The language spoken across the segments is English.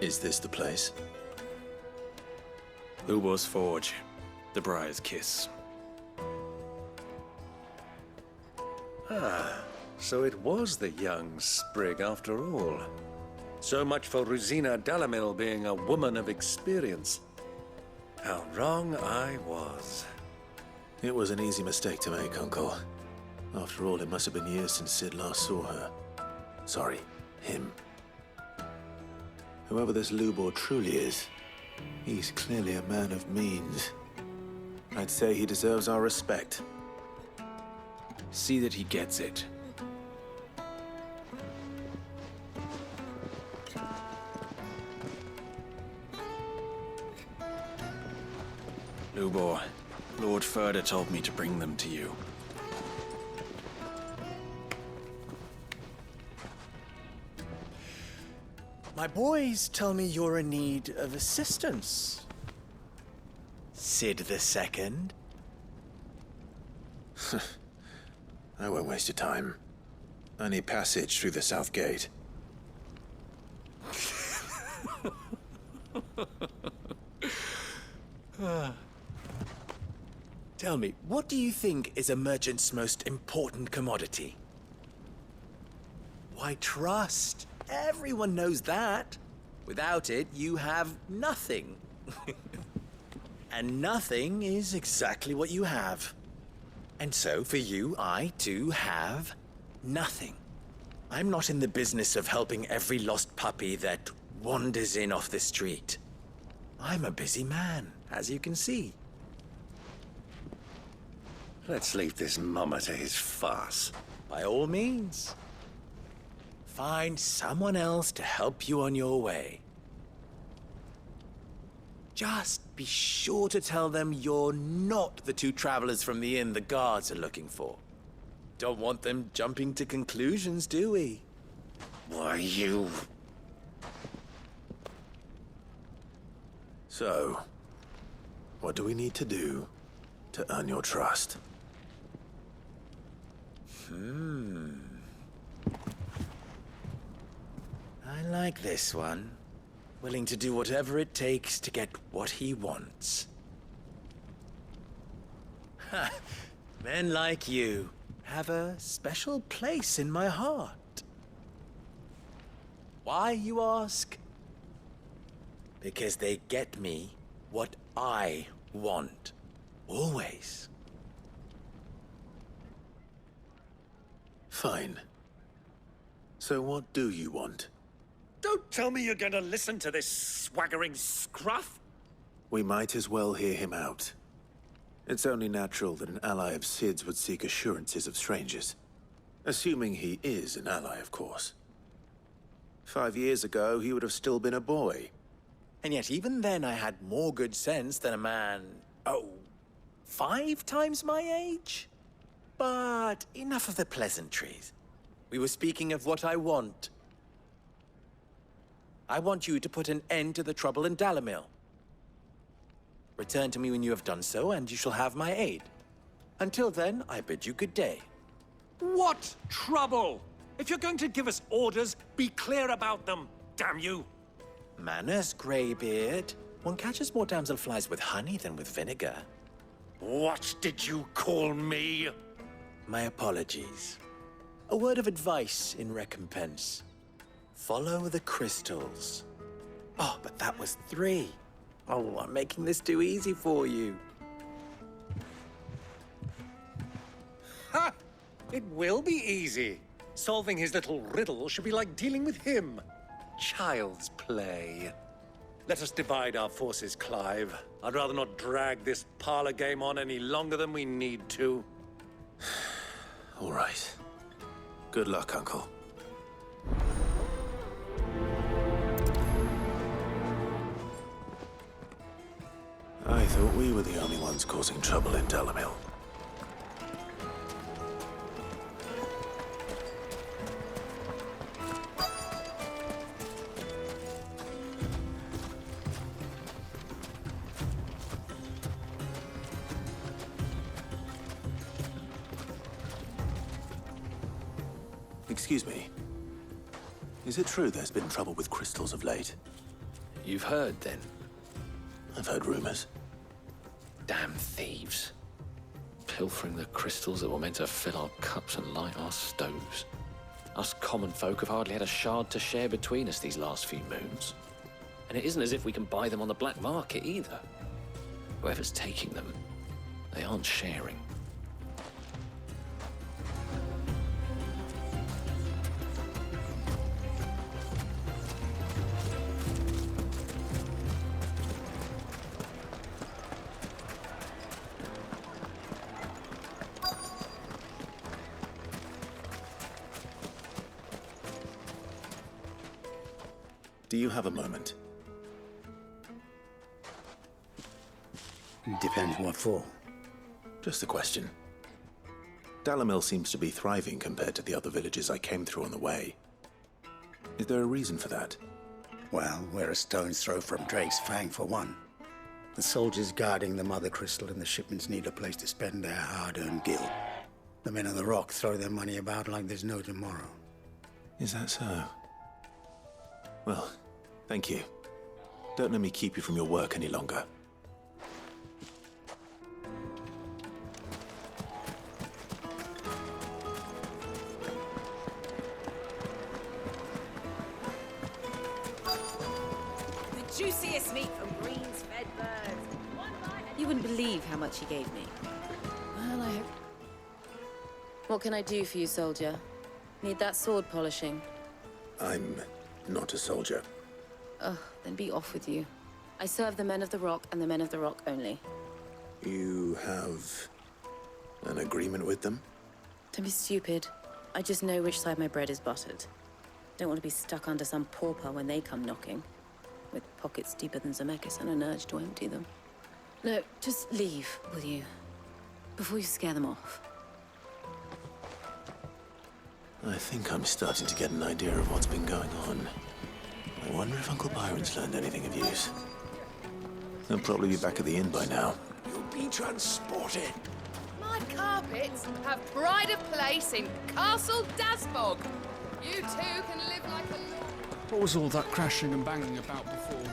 Is this the place? Lubor's Forge. The Briar's Kiss. So it was the young sprig after all. So much for Rosina Dalamil being a woman of experience. How wrong I was. It was an easy mistake to make, Uncle. After all, it must have been years since Sid last saw her. Sorry, him. Whoever this Lubor truly is, he's clearly a man of means. I'd say he deserves our respect. See that he gets it. Lubor, Lord Furder told me to bring them to you. My boys tell me you're in need of assistance. Sid the Second? I won't waste your time. I need passage through the south gate. Tell me, what do you think is a merchant's most important commodity? Why, trust. Everyone knows that. Without it, you have nothing. And nothing is exactly what you have. And so, for you, I, too, have nothing. I'm not in the business of helping every lost puppy that wanders in off the street. I'm a busy man, as you can see. Let's leave this mummer to his farce. By all means. Find someone else to help you on your way. Just be sure to tell them you're not the two travelers from the inn the guards are looking for. Don't want them jumping to conclusions, do we? Why, you... So, what do we need to do to earn your trust? I like this one. Willing to do whatever it takes to get what he wants. Ha! Men like you have a special place in my heart. Why, you ask? Because they get me what I want. Always. Fine. So what do you want? Don't tell me you're going to listen to this swaggering scruff! We might as well hear him out. It's only natural that an ally of Sid's would seek assurances of strangers. Assuming he is an ally, of course. 5 years ago, he would have still been a boy. And yet even then I had more good sense than a man, 5 times my age? But enough of the pleasantries. We were speaking of what I want. I want you to put an end to the trouble in Dalamil. Return to me when you have done so, and you shall have my aid. Until then, I bid you good day. What trouble? If you're going to give us orders, be clear about them, damn you! Manners, Greybeard. One catches more damselflies with honey than with vinegar. What did you call me? My apologies. A word of advice in recompense. Follow the crystals. Oh, but that was 3. Oh, I'm making this too easy for you. Ha! It will be easy. Solving his little riddle should be like dealing with him. Child's play. Let us divide our forces, Clive. I'd rather not drag this parlor game on any longer than we need to. All right. Good luck, Uncle. I thought we were the only ones causing trouble in Dalamil. Excuse me. Is it true there's been trouble with crystals of late? You've heard, then? I've heard rumors. Damn thieves. Pilfering the crystals that were meant to fill our cups and light our stoves. Us common folk have hardly had a shard to share between us these last few moons. And it isn't as if we can buy them on the black market either. Whoever's taking them, they aren't sharing. Do you have a moment? Depends what for. Just a question. Dalamil seems to be thriving compared to the other villages I came through on the way. Is there a reason for that? Well, we're a stone's throw from Drake's Fang, for one. The soldiers guarding the Mother Crystal and the shipments need a place to spend their hard-earned gil. The men of the Rock throw their money about like there's no tomorrow. Is that so? Well, thank you. Don't let me keep you from your work any longer. The juiciest meat from greens-fed birds. You wouldn't believe how much he gave me. Well, I hope... What can I do for you, soldier? Need that sword polishing? I'm not a soldier. Ugh, then be off with you. I serve the men of the Rock and the men of the Rock only. You have an agreement with them? Don't be stupid. I just know which side my bread is buttered. Don't want to be stuck under some pauper when they come knocking. With pockets deeper than Zemeckis and an urge to empty them. No, just leave, will you? Before you scare them off. I think I'm starting to get an idea of what's been going on. I wonder if Uncle Byron's learned anything of use. He'll probably be back at the inn by now. You'll be transported. My carpets have pride of place in Castle Dasbog. You two can live like a lord. What was all that crashing and banging about before?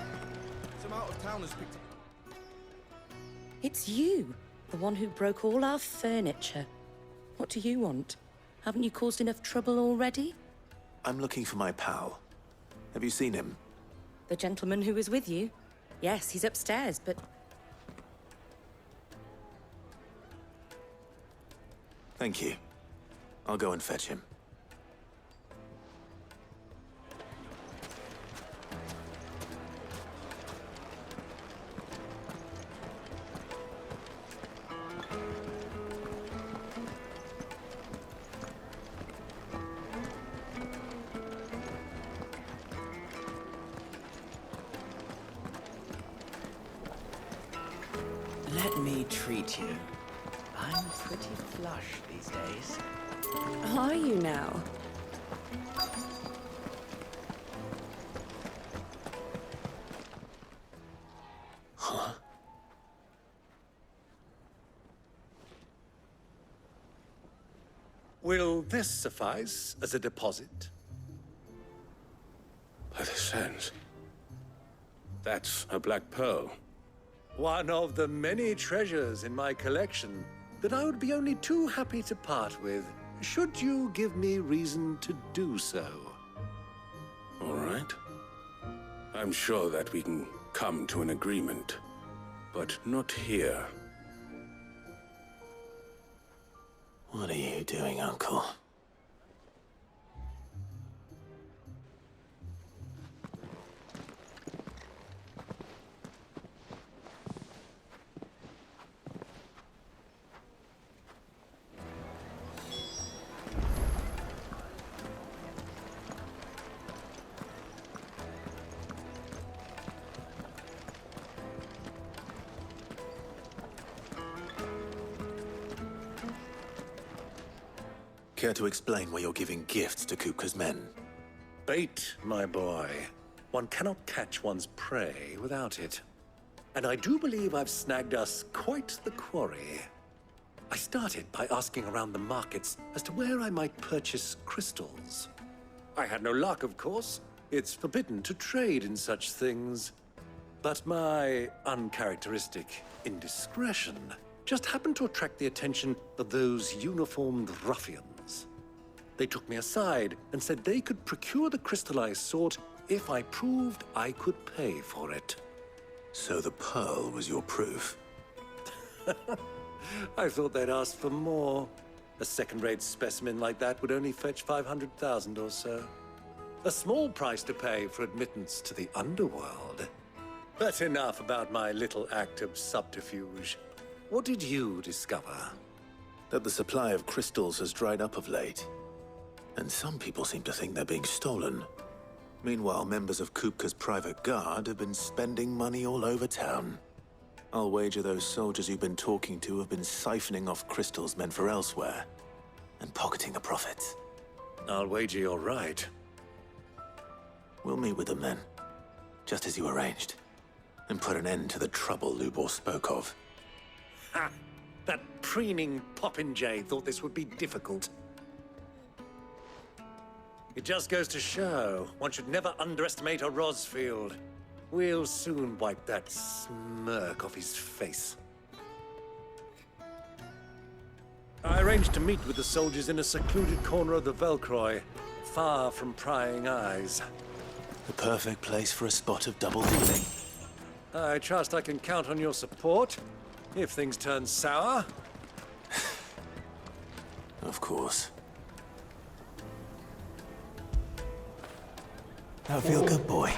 Some out-of-towners picked up... It's you, the one who broke all our furniture. What do you want? Haven't you caused enough trouble already? I'm looking for my pal. Have you seen him? The gentleman who was with you? Yes, he's upstairs, but... Thank you. I'll go and fetch him. Let me treat you. I'm pretty flush these days. Are you now? Huh? Will this suffice as a deposit? By the sands. That's a black pearl. One of the many treasures in my collection that I would be only too happy to part with, should you give me reason to do so. All right. I'm sure that we can come to an agreement, but not here. What are you doing, Uncle? Care to explain why you're giving gifts to Kupka's men? Bait, my boy. One cannot catch one's prey without it. And I do believe I've snagged us quite the quarry. I started by asking around the markets as to where I might purchase crystals. I had no luck, of course. It's forbidden to trade in such things. But my uncharacteristic indiscretion just happened to attract the attention of those uniformed ruffians. They took me aside and said they could procure the crystal I sought if I proved I could pay for it. So the pearl was your proof? I thought they'd ask for more. A second-rate specimen like that would only fetch 500,000 or so. A small price to pay for admittance to the underworld. But enough about my little act of subterfuge. What did you discover? That the supply of crystals has dried up of late. And some people seem to think they're being stolen. Meanwhile, members of Kupka's private guard have been spending money all over town. I'll wager those soldiers you've been talking to have been siphoning off crystals meant for elsewhere, and pocketing the profits. I'll wager you're right. We'll meet with them then, just as you arranged, and put an end to the trouble Lubor spoke of. Ha! That preening popinjay thought this would be difficult. It just goes to show, one should never underestimate a Rosfield. We'll soon wipe that smirk off his face. I arranged to meet with the soldiers in a secluded corner of the Velcroy, far from prying eyes. The perfect place for a spot of double dealing. I trust I can count on your support, if things turn sour. Of course. Now feel good, boy.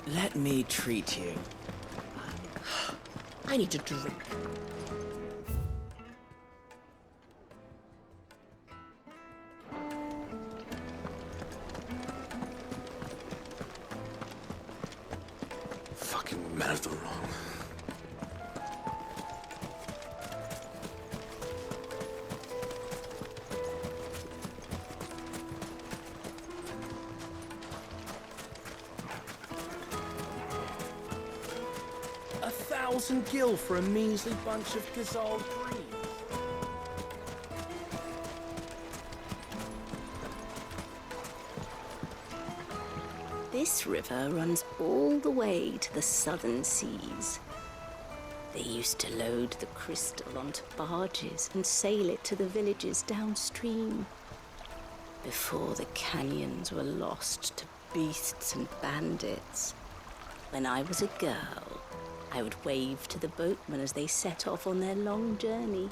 Let me treat you. I need a drink. Fucking men of the wrong. A 1,000 gil for a measly bunch of Gazal green. This river runs all the way to the southern seas. They used to load the crystal onto barges and sail it to the villages downstream. Before the canyons were lost to beasts and bandits. When I was a girl, I would wave to the boatmen as they set off on their long journey,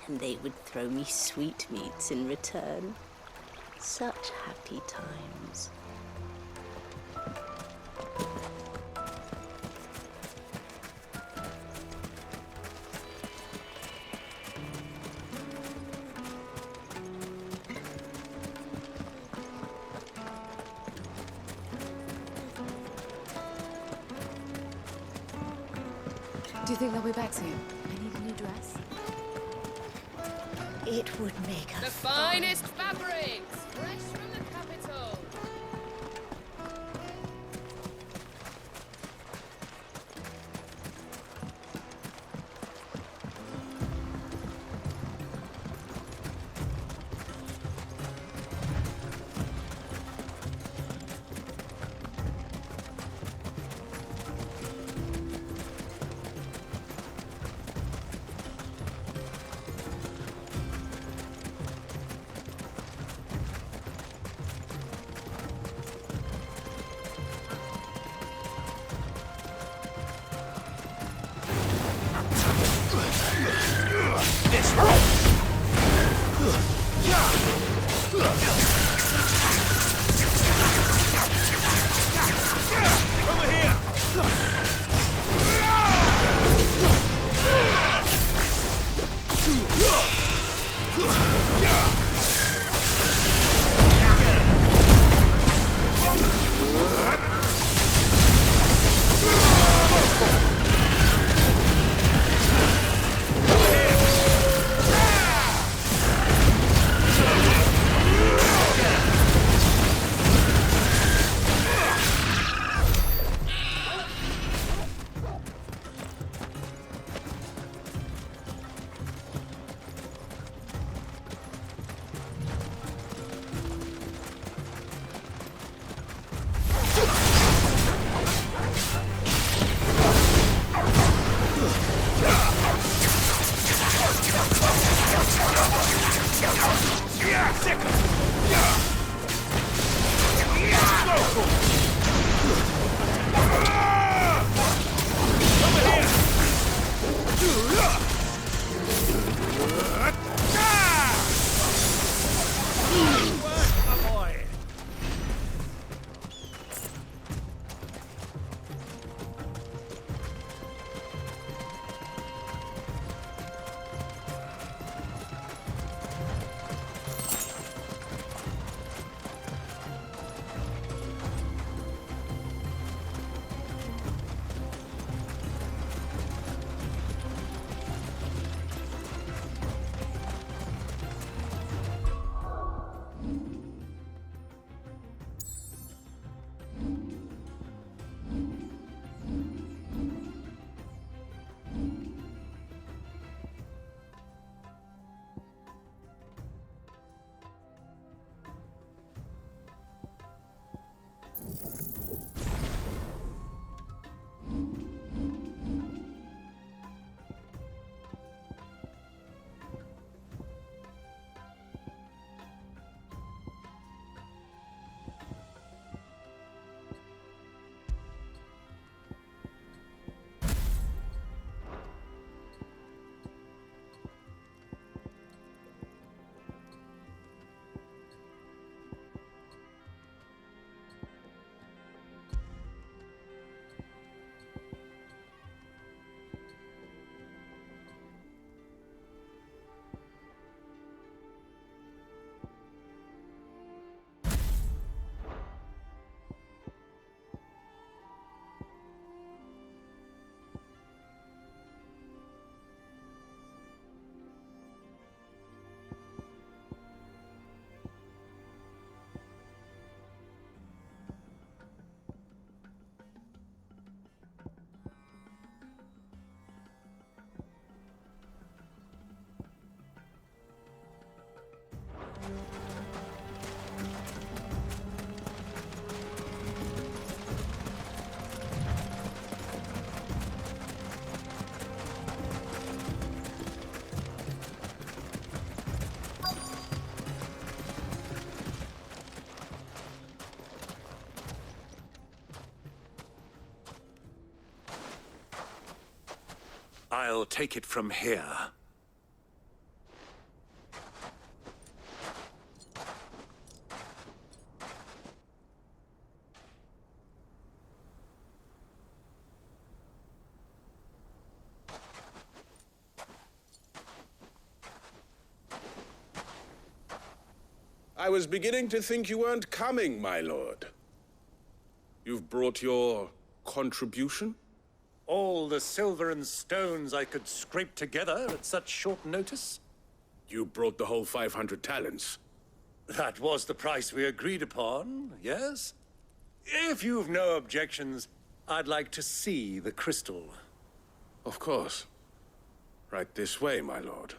and they would throw me sweetmeats in return. Such happy times. Do you think they'll be back soon? I need a new dress. It would make The us finest fabrics, fresh from the capital. I'll take it from here. I was beginning to think you weren't coming, my lord. You've brought your contribution? All the silver and stones I could scrape together at such short notice? You brought the whole 500 talents. That was the price we agreed upon, yes? If you've no objections, I'd like to see the crystal. Of course. Right this way, my lord.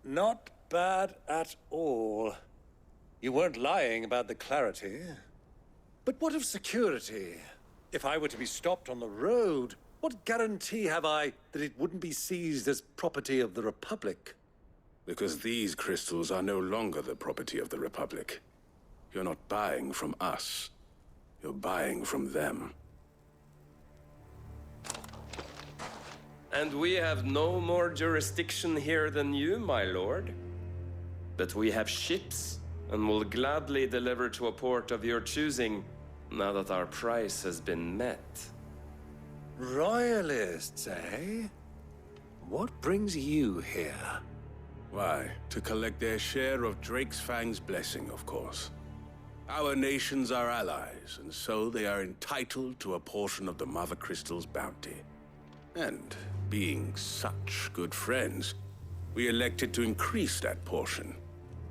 Not bad at all. You weren't lying about the clarity. But what of security? If I were to be stopped on the road, what guarantee have I that it wouldn't be seized as property of the Republic? Because these crystals are no longer the property of the Republic. You're not buying from us. You're buying from them. And we have no more jurisdiction here than you, my lord. But we have ships, and will gladly deliver to a port of your choosing, now that our price has been met. Royalists, eh? What brings you here? Why, to collect their share of Drake's Fang's blessing, of course. Our nations are allies, and so they are entitled to a portion of the Mother Crystal's bounty. And being such good friends, we elected to increase that portion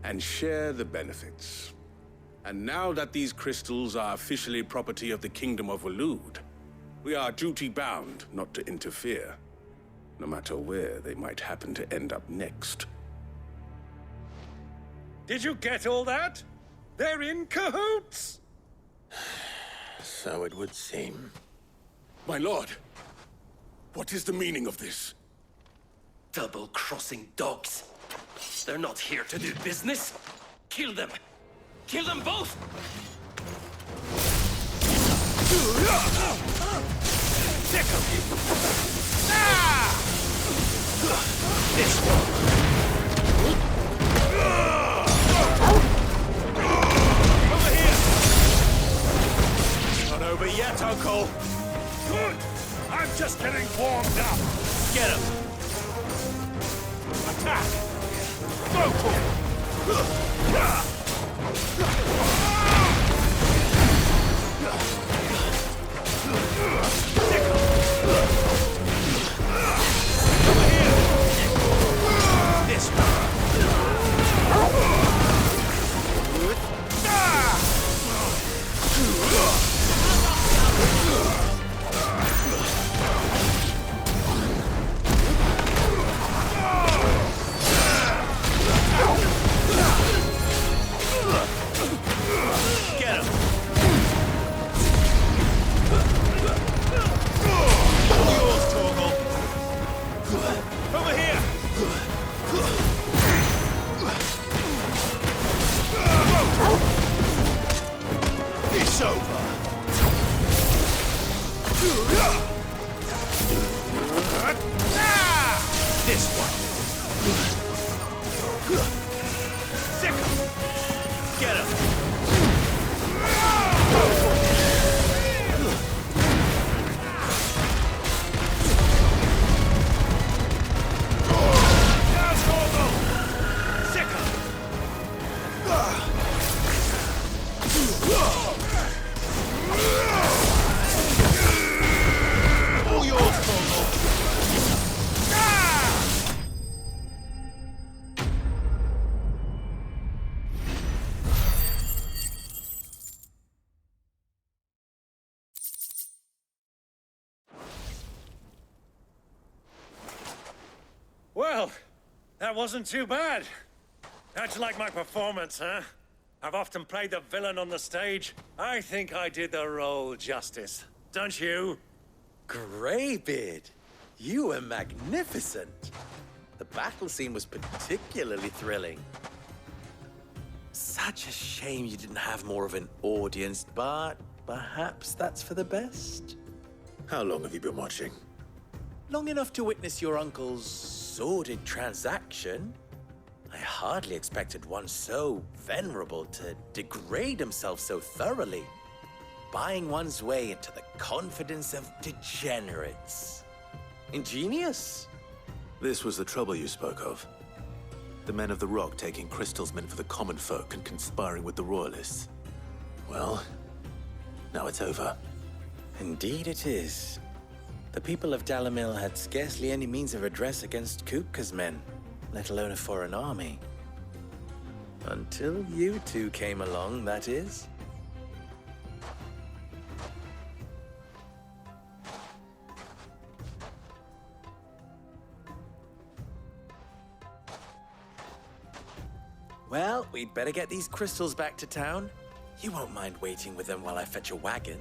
and share the benefits. And now that these crystals are officially property of the Kingdom of Waloed, we are duty-bound not to interfere, no matter where they might happen to end up next. Did you get all that? They're in cahoots! So it would seem. My lord, what is the meaning of this? Double-crossing dogs. They're not here to do business. Kill them. Kill them both! Sick of you! This one! Over here! It's not over yet, Uncle! Good! I'm just getting warmed up! Get him! Attack! Go for it! This one! Get him! Yours, Torgal! Over here! It's over! This one! Sick him! Get him! All yours, Torgal! Well, that wasn't too bad. How'd you like my performance, huh? I've often played the villain on the stage. I think I did the role justice. Don't you? Greybeard, you were magnificent. The battle scene was particularly thrilling. Such a shame you didn't have more of an audience, but perhaps that's for the best. How long have you been watching? Long enough to witness your uncle's sordid transaction. I hardly expected one so venerable to degrade himself so thoroughly, buying one's way into the confidence of degenerates. Ingenious. This was the trouble you spoke of. The men of the Rock taking crystals meant for the common folk and conspiring with the Royalists. Well, now it's over. Indeed it is. The people of Dalamil had scarcely any means of redress against Kupka's men, let alone a foreign army. Until you two came along, that is. Well, we'd better get these crystals back to town. You won't mind waiting with them while I fetch a wagon.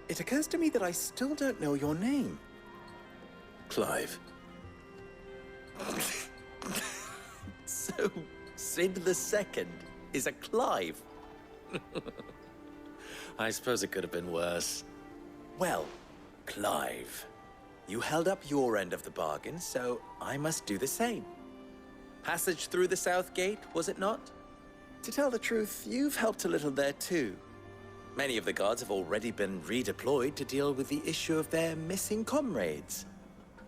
It occurs to me that I still don't know your name. Clive. So, Sid the Second is a Clive? I suppose it could have been worse. Well, Clive, you held up your end of the bargain, so I must do the same. Passage through the South Gate, was it not? To tell the truth, you've helped a little there too. Many of the guards have already been redeployed to deal with the issue of their missing comrades.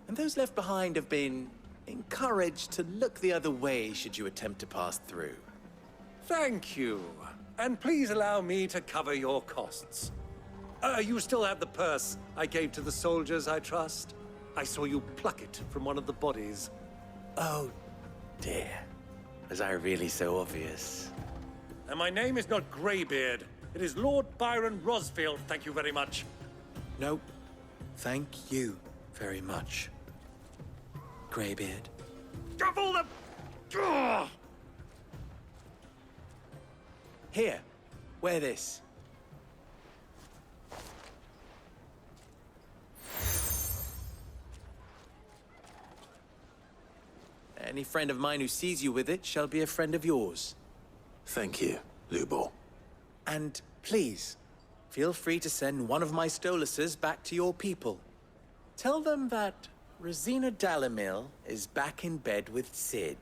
And those left behind have been encouraged to look the other way should you attempt to pass through. Thank you. And please allow me to cover your costs. You still have the purse I gave to the soldiers, I trust? I saw you pluck it from one of the bodies. Oh, dear. Was I really so obvious? And my name is not Greybeard. It is Lord Byron Rosfield, thank you very much. No, thank you very much, Greybeard. Of all the... Ugh! Here, wear this. Any friend of mine who sees you with it shall be a friend of yours. Thank you, Lubor. And please, feel free to send one of my Stoluses back to your people. Tell them that Rosina Dalamil is back in bed with Sid.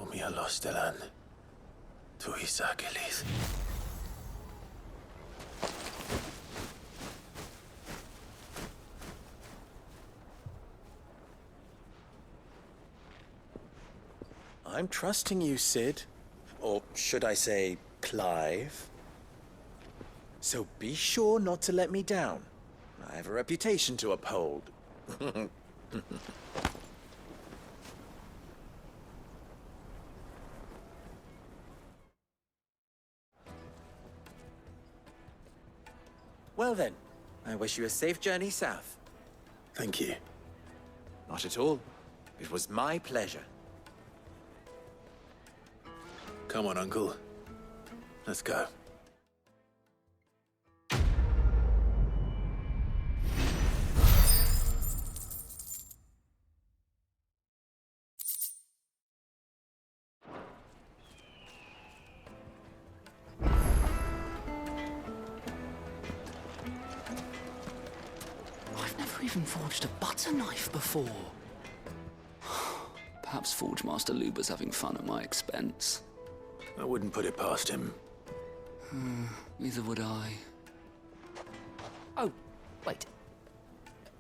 Omia los delan. Tu isakelis. I'm trusting you, Sid. Or should I say, Clive. So be sure not to let me down. I have a reputation to uphold. Well then, I wish you a safe journey south. Thank you. Not at all. It was my pleasure. Come on, Uncle. Let's go. I've never even forged a butter knife before. Perhaps Forge Master Luber's having fun at my expense. I wouldn't put it past him. Neither would I. Oh, wait.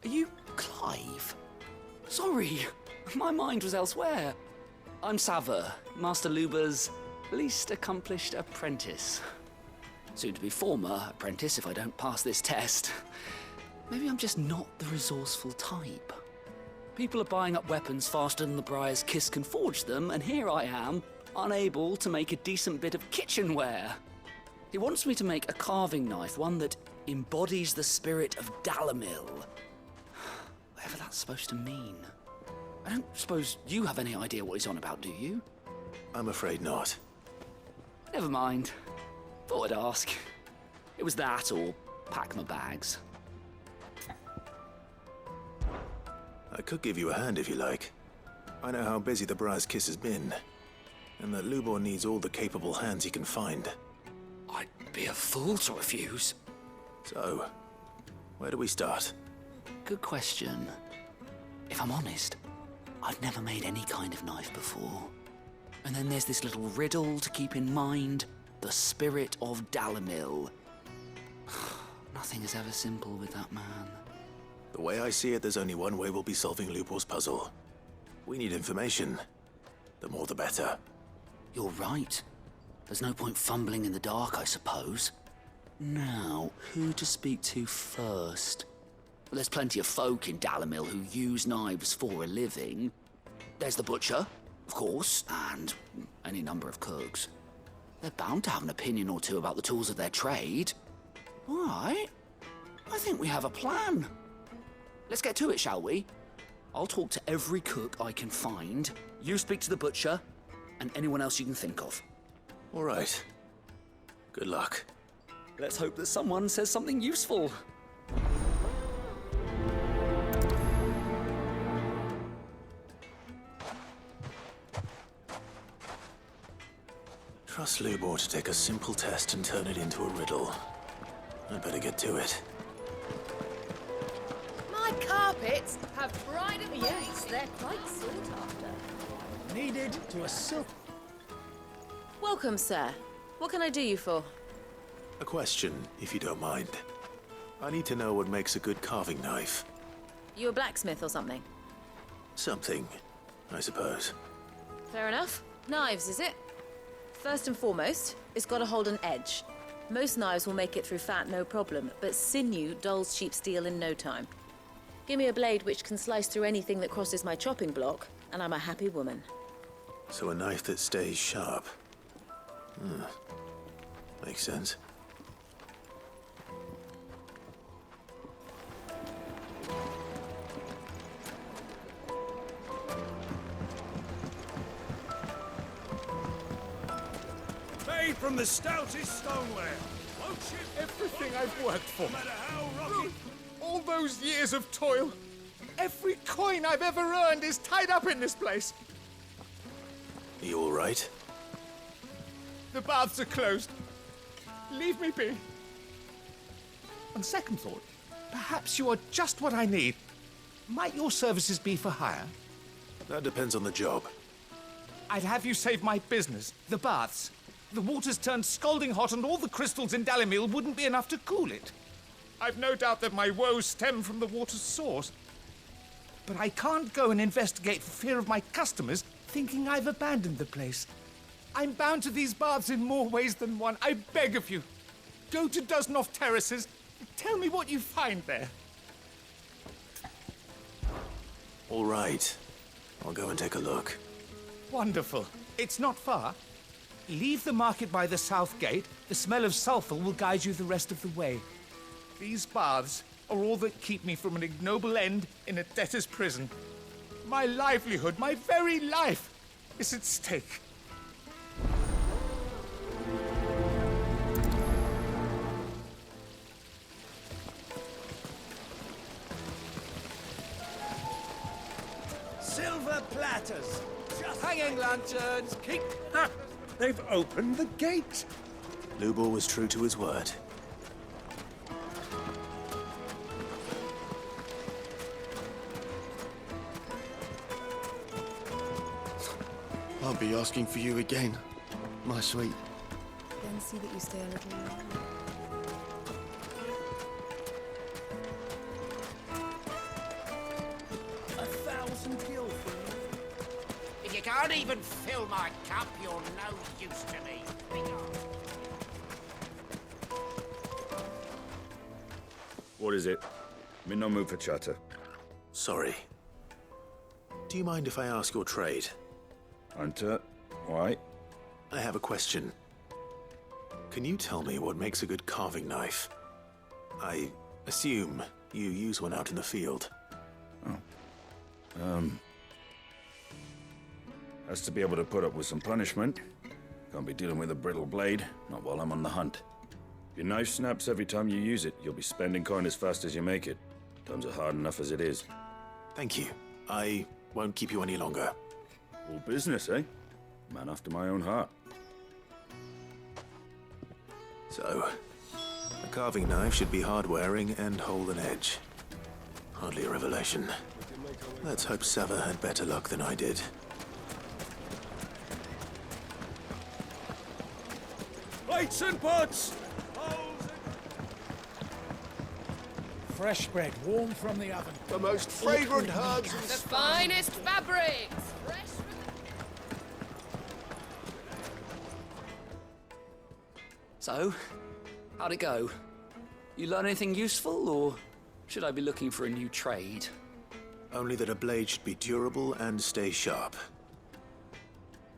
Are you Clive? Sorry, my mind was elsewhere. I'm Sava, Master Luber's least accomplished apprentice. Soon to be former apprentice if I don't pass this test. Maybe I'm just not the resourceful type. People are buying up weapons faster than the Briar's Kiss can forge them, and here I am, unable to make a decent bit of kitchenware. He wants me to make a carving knife, one that embodies the spirit of Dalamil. Whatever that's supposed to mean. I don't suppose you have any idea what he's on about, do you? I'm afraid not. Never mind. Thought I'd ask. It was that or pack my bags. I could give you a hand if you like. I know how busy the Briar's Kiss has been, and that Lubor needs all the capable hands he can find. I'd be a fool to refuse. So, where do we start? Good question. If I'm honest, I've never made any kind of knife before. And then there's this little riddle to keep in mind. The spirit of Dalamil. Nothing is ever simple with that man. The way I see it, there's only one way we'll be solving Lubor's puzzle. We need information. The more the better. You're right. There's no point fumbling in the dark, I suppose. Now, who to speak to first? There's plenty of folk in Dalamil who use knives for a living. There's the butcher, of course, and any number of cooks. They're bound to have an opinion or two about the tools of their trade. All right. I think we have a plan. Let's get to it, shall we? I'll talk to every cook I can find. You speak to the butcher, and anyone else you can think of. All right. Good luck. Let's hope that someone says something useful. Trust Lubor to take a simple test and turn it into a riddle. I'd better get to it. My carpets have pride of place. Yes, they're quite sought after. Needed to a silk. Welcome, sir. What can I do you for? A question, if you don't mind. I need to know what makes a good carving knife. You a blacksmith or something? Something, I suppose. Fair enough. Knives, is it? First and foremost, it's got to hold an edge. Most knives will make it through fat, no problem, but sinew dulls cheap steel in no time. Give me a blade which can slice through anything that crosses my chopping block, and I'm a happy woman. So a knife that stays sharp. Makes sense. Made from the stoutest stoneware. Won't you? Everything I've worked for. No matter how rocky. All those years of toil. Every coin I've ever earned is tied up in this place. Are you all right? The baths are closed. Leave me be. On second thought, perhaps you are just what I need. Might your services be for hire? That depends on the job. I'd have you save my business, the baths. The water's turned scalding hot and all the crystals in Dalimil wouldn't be enough to cool it. I've no doubt that my woes stem from the water's source. But I can't go and investigate for fear of my customers thinking I've abandoned the place. I'm bound to these baths in more ways than one. I beg of you. Go to Dusnoff Terraces. Tell me what you find there. All right. I'll go and take a look. Wonderful. It's not far. Leave the market by the south gate. The smell of sulphur will guide you the rest of the way. These baths are all that keep me from an ignoble end in a debtor's prison. My livelihood, my very life, is at stake. Silver platters. Just hanging lanterns. Keep. Ha! They've opened the gate. Lubor was true to his word. I'll be asking for you again, my sweet. Then see that you stay a little longer. If you can't even fill my cup, you're no use to me. What is it? I'm in no mood for chatter. Sorry. Do you mind if I ask your trade? Hunter, why? I have a question. Can you tell me what makes a good carving knife? I assume you use one out in the field. Has to be able to put up with some punishment. Can't be dealing with a brittle blade, not while I'm on the hunt. If your knife snaps every time you use it, you'll be spending coin as fast as you make it. Times are hard enough as it is. Thank you. I won't keep you any longer. All business, eh? Man after my own heart. So, a carving knife should be hard-wearing and hold an edge. Hardly a revelation. Let's hope Sava had better luck than I did. Plates and pots! Fresh bread, warm from the oven. The most fragrant herbs in The finest fabrics! Fresh from So, how'd it go? You learn anything useful, or should I be looking for a new trade? Only that a blade should be durable and stay sharp.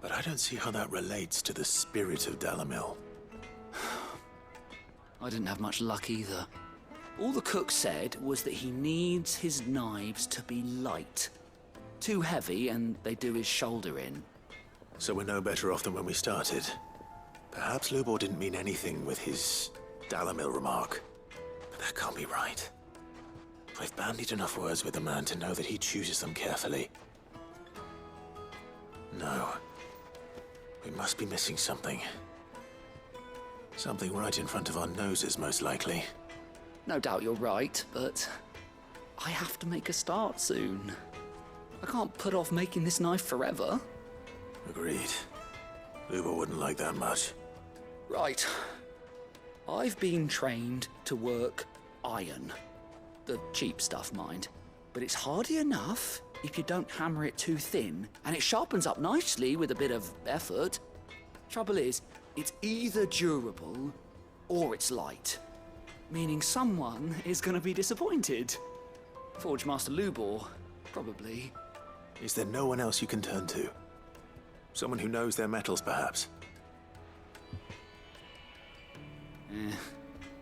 But I don't see how that relates to the spirit of Dalimil. I didn't have much luck either. All the cook said was that he needs his knives to be light. Too heavy and they do his shoulder in. So we're no better off than when we started. Perhaps Lubor didn't mean anything with his Dalimil remark. But that can't be right. I've bandied enough words with the man to know that he chooses them carefully. No. We must be missing something. Something right in front of our noses, most likely. No doubt you're right, but I have to make a start soon. I can't put off making this knife forever. Agreed. Lubor wouldn't like that much. Right. I've been trained to work iron. The cheap stuff, mind. But it's hardy enough if you don't hammer it too thin, and it sharpens up nicely with a bit of effort. Trouble is, it's either durable or it's light. Meaning someone is going to be disappointed. Forge Master Lubor, probably. Is there no one else you can turn to? Someone who knows their metals, perhaps?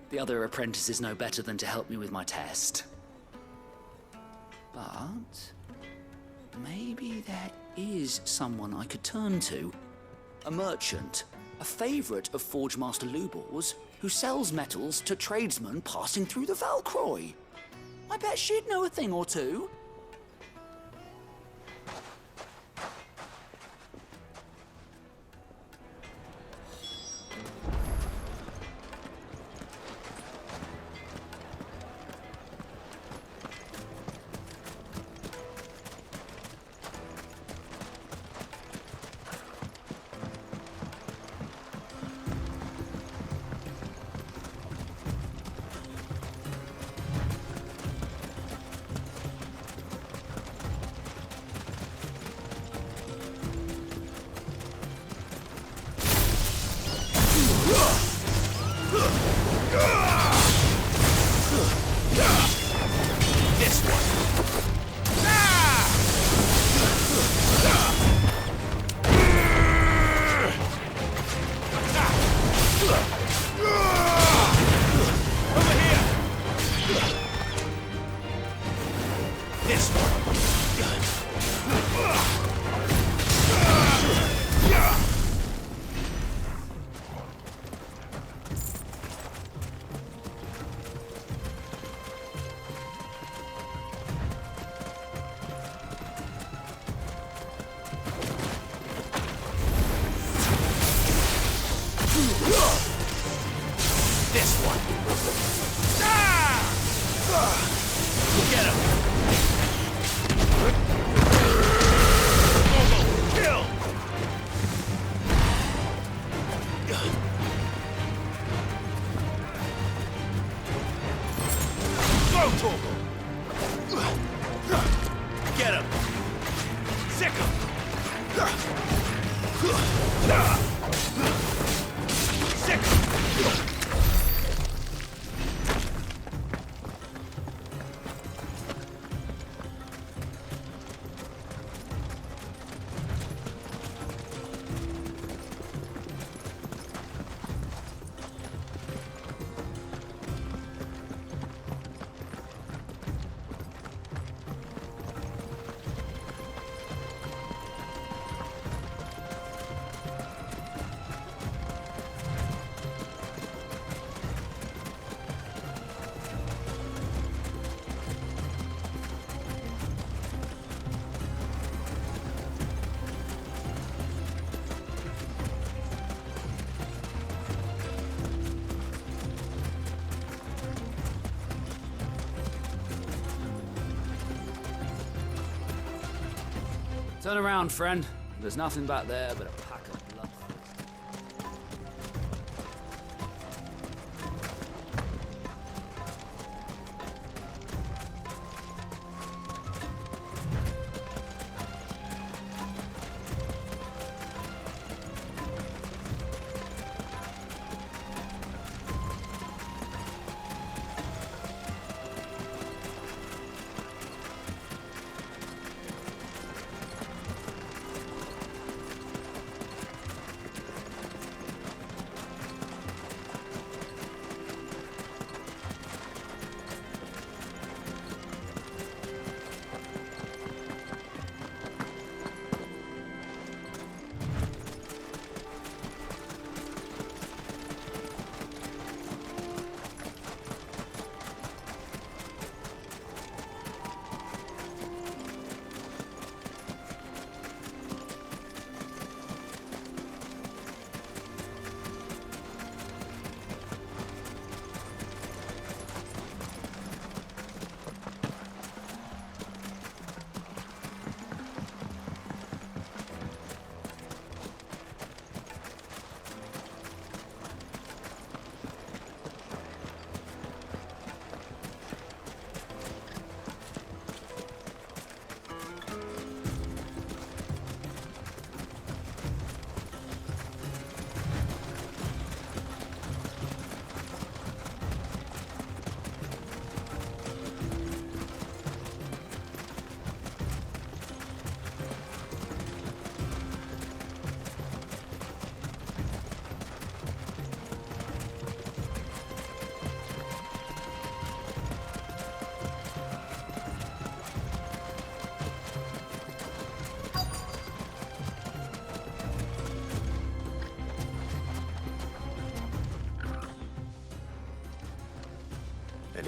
The other apprentices know better than to help me with my test. But maybe there is someone I could turn to. A merchant, a favorite of Forge Master Lubor's, who sells metals to tradesmen passing through the Valcroy. I bet she'd know a thing or two. Turn around, friend. There's nothing back there but a pack of blood.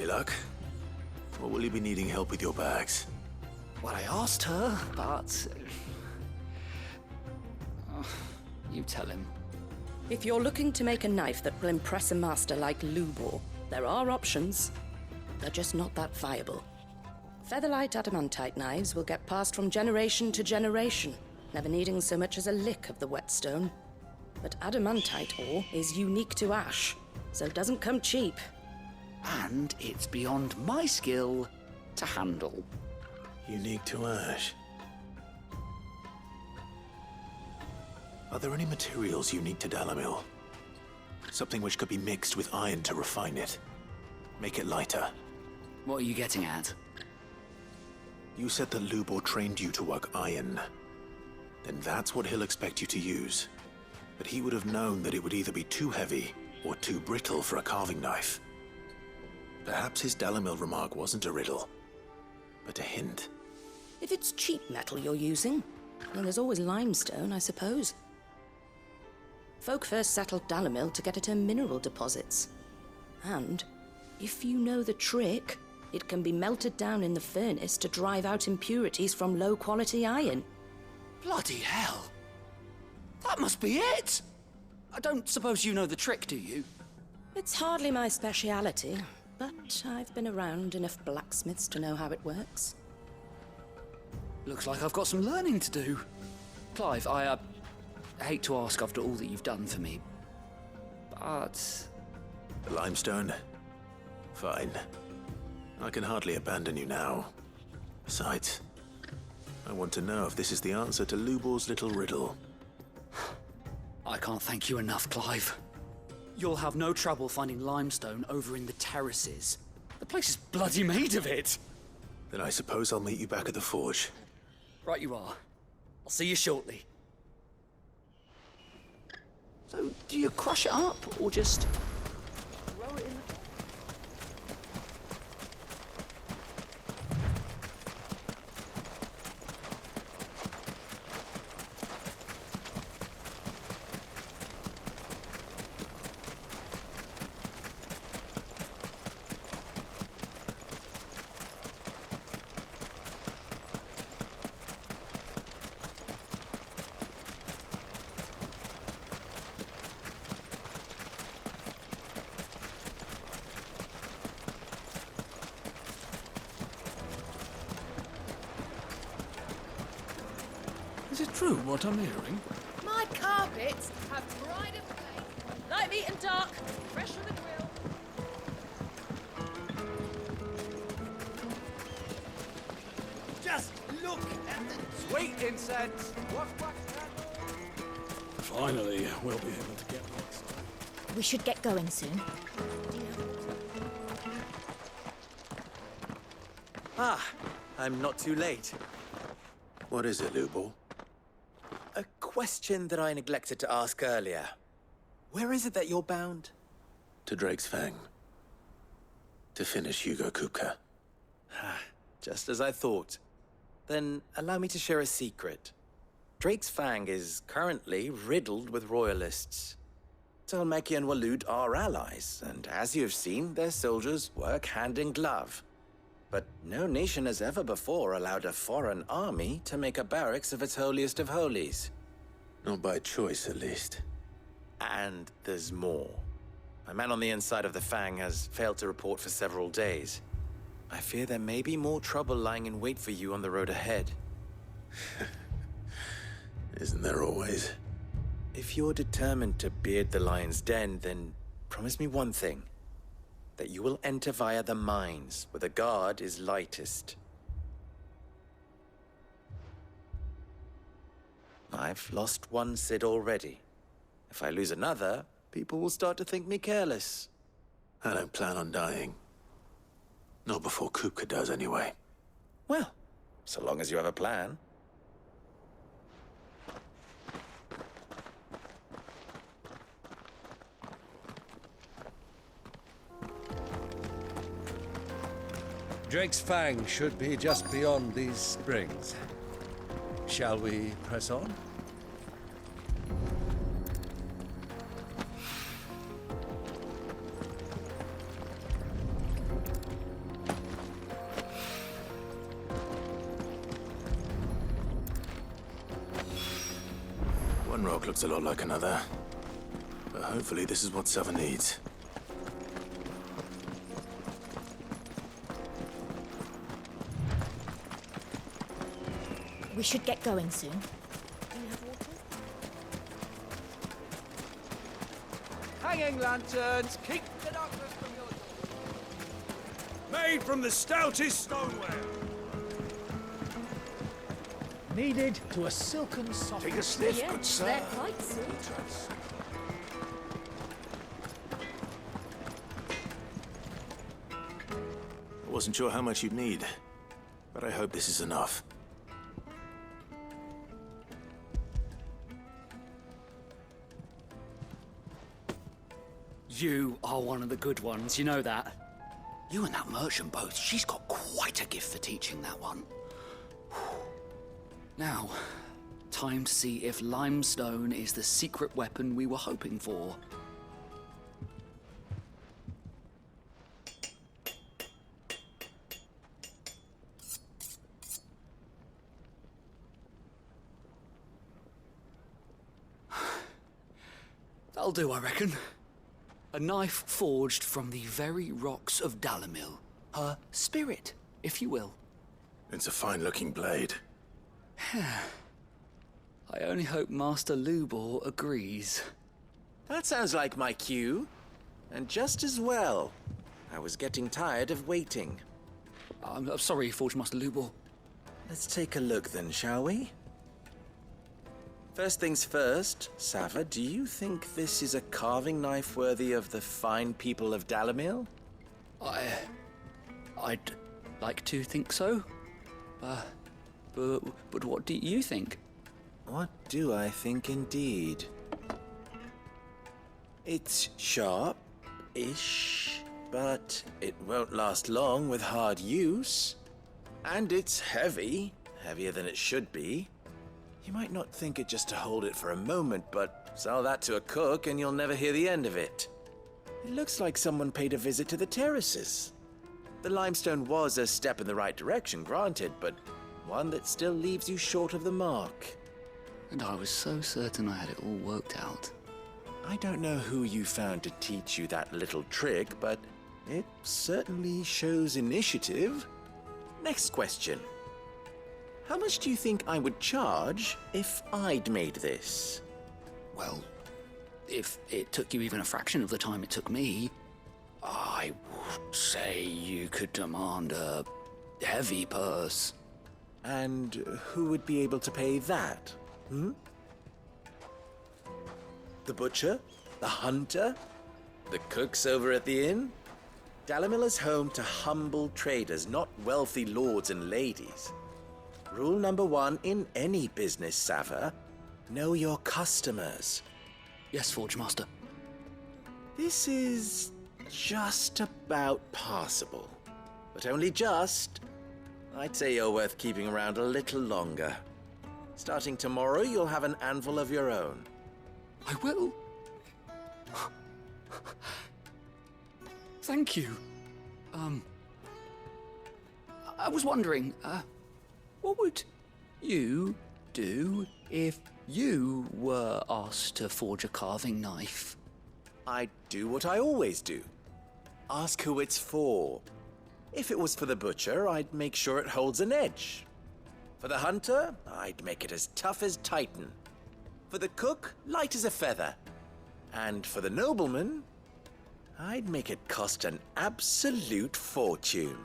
Any luck? Or will you be needing help with your bags? Well, I asked her, but... you tell him. If you're looking to make a knife that will impress a master like Lubor, there are options. They're just not that viable. Featherlight adamantite knives will get passed from generation to generation, never needing so much as a lick of the whetstone. But adamantite ore is unique to ash, so it doesn't come cheap. And it's beyond my skill to handle. Unique to ash. Are there any materials unique to Dalamil? Something which could be mixed with iron to refine it. Make it lighter. What are you getting at? You said that Lubor trained you to work iron. Then that's what he'll expect you to use. But he would have known that it would either be too heavy or too brittle for a carving knife. Perhaps his Dalamil remark wasn't a riddle, but a hint. If it's cheap metal you're using, then there's always limestone, I suppose. Folk first settled Dalamil to get at her mineral deposits. And, if you know the trick, it can be melted down in the furnace to drive out impurities from low-quality iron. Bloody hell! That must be it! I don't suppose you know the trick, do you? It's hardly my speciality, but I've been around enough blacksmiths to know how it works. Looks like I've got some learning to do. Clive, I hate to ask after all that you've done for me, but... The limestone? Fine. I can hardly abandon you now. Besides, I want to know if this is the answer to Lubor's little riddle. I can't thank you enough, Clive. You'll have no trouble finding limestone over in the terraces. The place is bloody made of it. Then I suppose I'll meet you back at the forge. Right you are. I'll see you shortly. So, do you crush it up, or just... throw it in the... Is it true what I'm hearing? My carpets have pride of place. Light, meat and dark, fresh from the grill. Just look at the sweet incense. Finally, we'll be able to get next. We should get going soon. Ah, I'm not too late. What is it, Lubor? A question that I neglected to ask earlier. Where is it that you're bound? To Drake's Fang. To finish Hugo Kupka. Just as I thought. Then allow me to share a secret. Drake's Fang is currently riddled with royalists. Talmeki and Waloed are allies, and as you have seen, their soldiers work hand in glove. But no nation has ever before allowed a foreign army to make a barracks of its holiest of holies. Not by choice, at least. And there's more. My man on the inside of the Fang has failed to report for several days. I fear there may be more trouble lying in wait for you on the road ahead. Isn't there always? If you're determined to beard the lion's den, then promise me one thing. That you will enter via the mines, where the guard is lightest. I've lost one Cid already. If I lose another, people will start to think me careless. I don't plan on dying. Not before Kupka does, anyway. Well, so long as you have a plan. Drake's Fang should be just beyond these springs. Shall we press on? One rock looks a lot like another. But hopefully this is what Sava needs. We should get going soon. Hanging lanterns, keep the darkness from your door. Made from the stoutest stoneware. Kneaded to a silken soft. Take a sniff, good sir. They're quite sweet. I wasn't sure how much you'd need, but I hope this is enough. You are one of the good ones, you know that. You and that merchant both, she's got quite a gift for teaching that one. Now, time to see if limestone is the secret weapon we were hoping for. That'll do, I reckon. A knife forged from the very rocks of Dalamil. Her spirit, if you will. It's a fine-looking blade. I only hope Master Lubor agrees. That sounds like my cue. And just as well. I was getting tired of waiting. I'm sorry, Forge Master Lubor. Let's take a look then, shall we? First things first, Sava, do you think this is a carving knife worthy of the fine people of Dalamil? I'd like to think so. But what do you think? What do I think indeed? It's sharp-ish, but it won't last long with hard use. And it's heavy, heavier than it should be. You might not think it just to hold it for a moment, but sell that to a cook and you'll never hear the end of it. It looks like someone paid a visit to the terraces. The limestone was a step in the right direction, granted, but one that still leaves you short of the mark. And I was so certain I had it all worked out. I don't know who you found to teach you that little trick, but it certainly shows initiative. Next question. How much do you think I would charge if I'd made this? Well, if it took you even a fraction of the time it took me, I would say you could demand a heavy purse. And who would be able to pay that? The butcher? The hunter? The cooks over at the inn? Dalamil is home to humble traders, not wealthy lords and ladies. Rule number 1 in any business, Sava, know your customers. Yes, Forge Master. This is just about passable. But only just. I'd say you're worth keeping around a little longer. Starting tomorrow, you'll have an anvil of your own. I will. Thank you. I was wondering, what would you do if you were asked to forge a carving knife? I'd do what I always do. Ask who it's for. If it was for the butcher, I'd make sure it holds an edge. For the hunter, I'd make it as tough as Titan. For the cook, light as a feather. And for the nobleman, I'd make it cost an absolute fortune.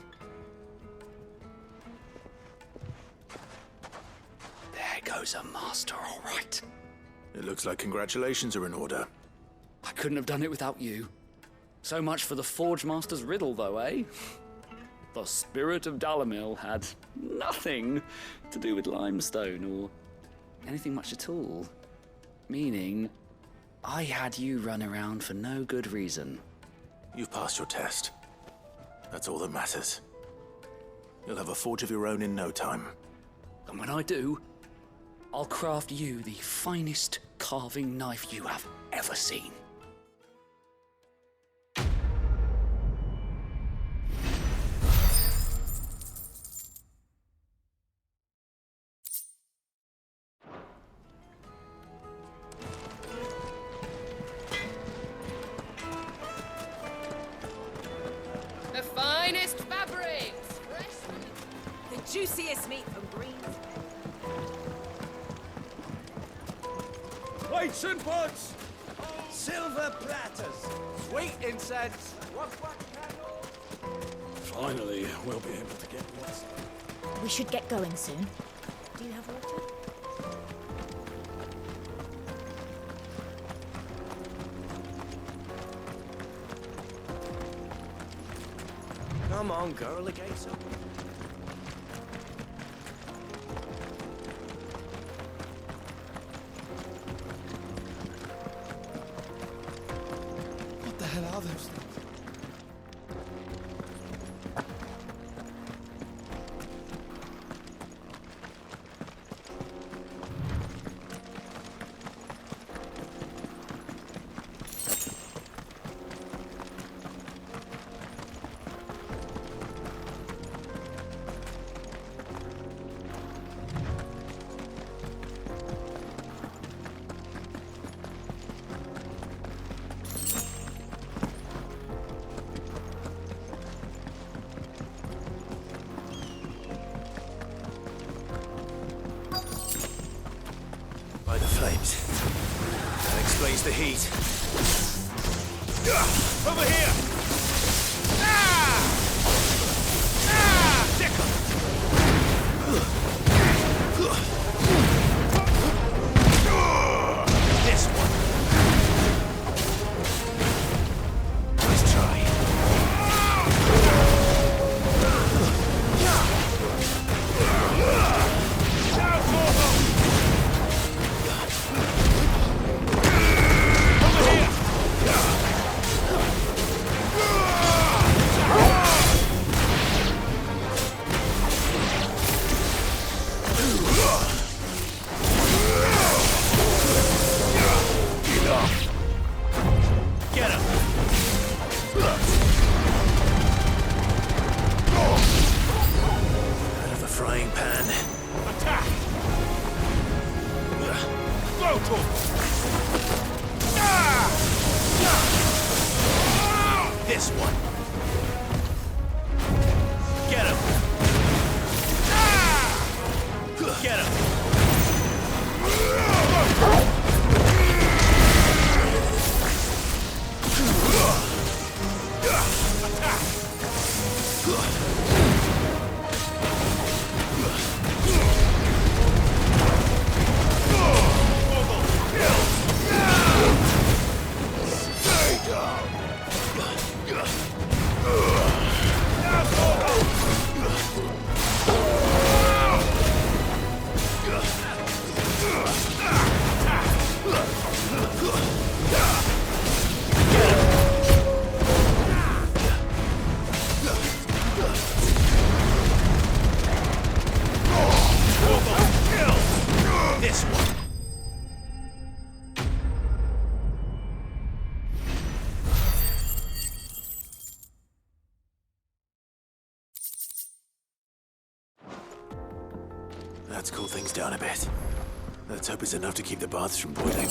There goes a master, all right. It looks like congratulations are in order. I couldn't have done it without you. So much for the Forge Master's riddle, though, eh? The spirit of Dalamil had nothing to do with limestone or anything much at all. Meaning, I had you run around for no good reason. You've passed your test. That's all that matters. You'll have a forge of your own in no time. And when I do, I'll craft you the finest carving knife you have ever seen. Fierce meat from Green's. Plates and pots! Silver platters. Sweet incense. Wax candles. Finally, we'll be able to get this. We should get going soon. Do you have water? Come on, girl, the gate's open. What the hell are those things? By the flames. That explains the heat. Over here! Ah! Ah! Tickle! This one. Nice try. Shout, Mortal! Get him! Out of the frying pan. Attack! Brutal! This one. Get him! Get him! Stay down! This one. That's cooled things down a bit. Let's hope it's enough to keep the baths from boiling.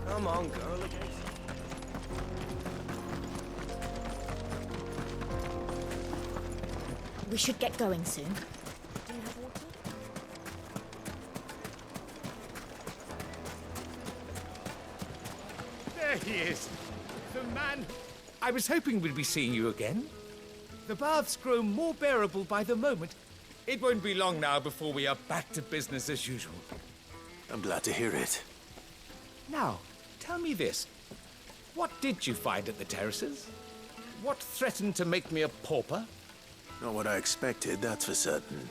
Come on, girl, the gate's We should get going soon. Do you have water? There he is. The man. I was hoping we'd be seeing you again. The baths grow more bearable by the moment. It won't be long now before we are back to business as usual. I'm glad to hear it. Now, tell me this. What did you find at the terraces? What threatened to make me a pauper? Not what I expected, that's for certain.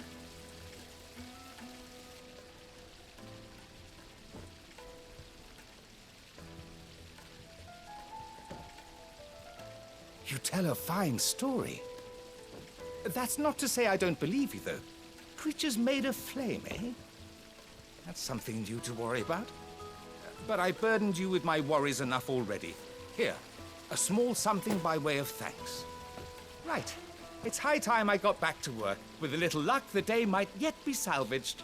You tell a fine story. That's not to say I don't believe you, though. Creatures made of flame, eh? That's something new to worry about. But I burdened you with my worries enough already. Here, a small something by way of thanks. Right. It's high time I got back to work. With a little luck, the day might yet be salvaged.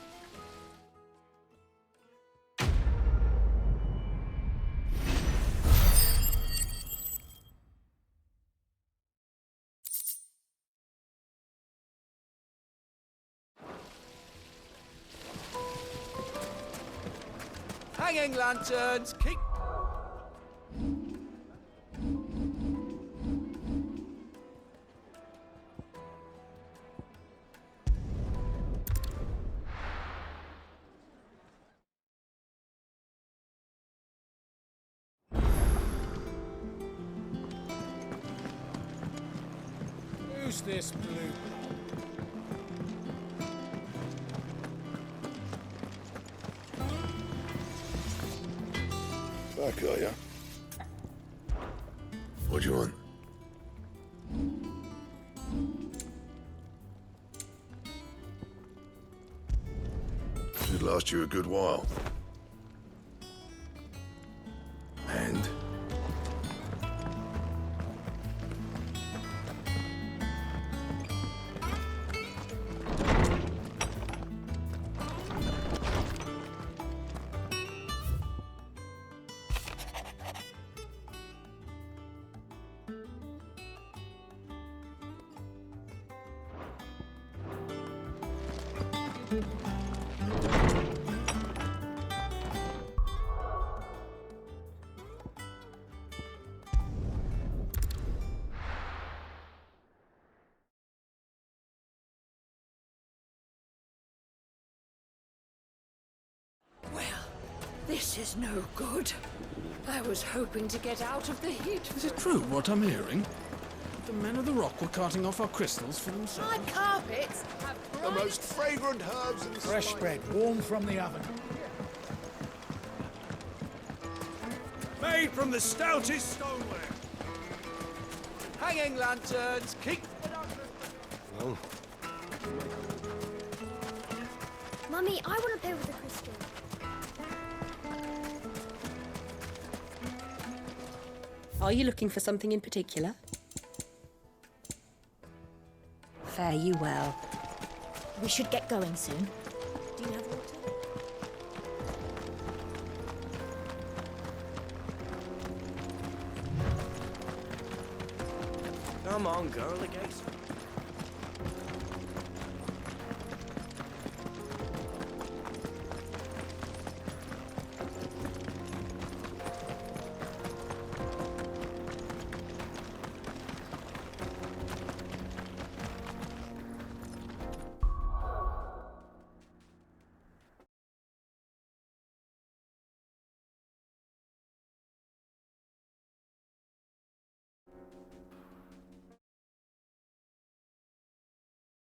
Hanging lanterns, keep... Who's this blue? Back, are ya? What do you want? Should last you a good while. And? This is no good. I was hoping to get out of the heat. Is it true what I'm hearing? The men of the rock were carting off our crystals for themselves. My carpets have The most fragrant herbs and Fresh bread, warm from the oven. made from the stoutest stoneware. Hanging lanterns, keep... Well, Mummy, I want to play with the crystal. Are you looking for something in particular? Fare you well. We should get going soon. Do you have water? Come on, girl, the gate's...